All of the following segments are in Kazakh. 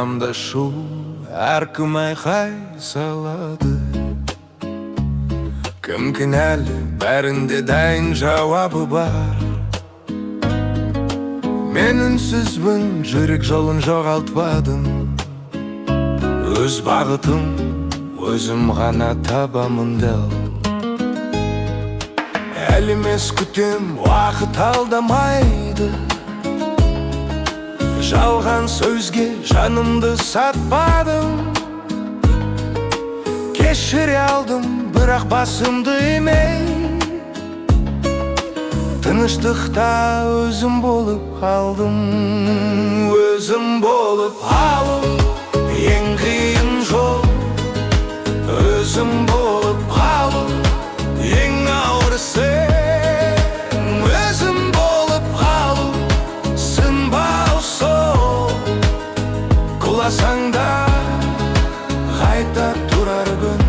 Санамда шу, әркім айқай салады. Кім кінәлі, бәрінде дайын жауабы бар. Мен үнсізбін, жүрек жолын жоғалтпадым. Өз бағытым, өзім ғана табамын дәл. Әлі емес күтем, уақыт алдамайды. Жалған сөзге жанымды сатпадым. Кешіре алдым, бірақ басымды имей. Тыныштықта өзім болып қалдым. Өзім болып қалу ең қиын жол. Өзім болып қалу ең ауыр сен. Өзім болып қалу сынбау сол. Құласаң да қайта тұрар күн.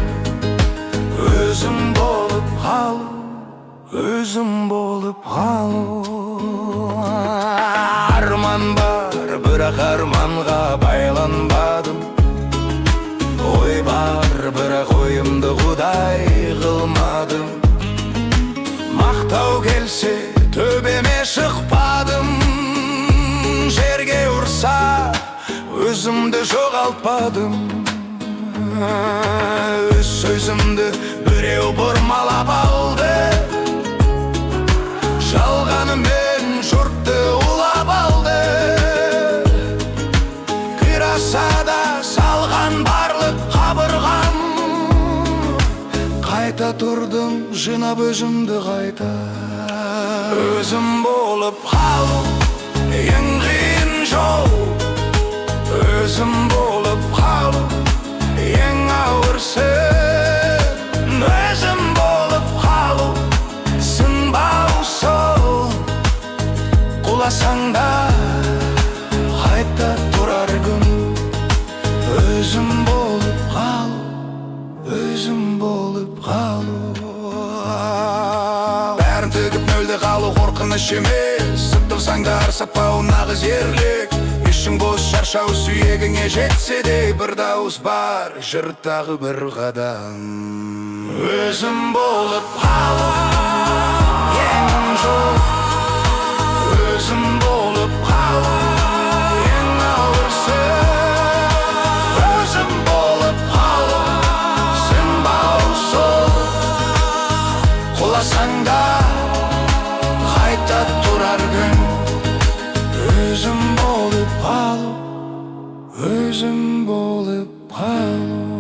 Өзім болып қалу, өзім болып қалу. Арман бар, бірақ арманға байланбадым. Ой бар, бірақ ойымды құдай қылмадым. Мақтау келсе төбеме шықпадым. Жерге ұрса өзімді жоғалтпадым. Өз сөзімді біреу бұрмалап алды. Жалғанымен жұртты улап алды. Қираса салған барлық қабырғам. Қайта тұрдым, жинап өзімді қайта. Өзім болып қалу ең қиын жол. Өзім болып қалу ең ауыр сын. Өзім болып қалу сынбау сол. Құласаң да қайта тұрар күн. Өзім болып қалу, өзім болып қалу. Бәрін тігіп нөлде қалу қорқыныш емес. Сыптырсаң да арсатпау нағыз ерлік. Ішің бос шаршау сүйегіңе жетсе де, бір дауыс бар, жүр тағы бір қадам. Өзім болып қалу ең жол. Өзім болып қалу ең ауыр сын. Өзім болып қалу сынбау сол. Құласаң да қайта тұрар күн. Өзім болып қалу, өзім болып қалу.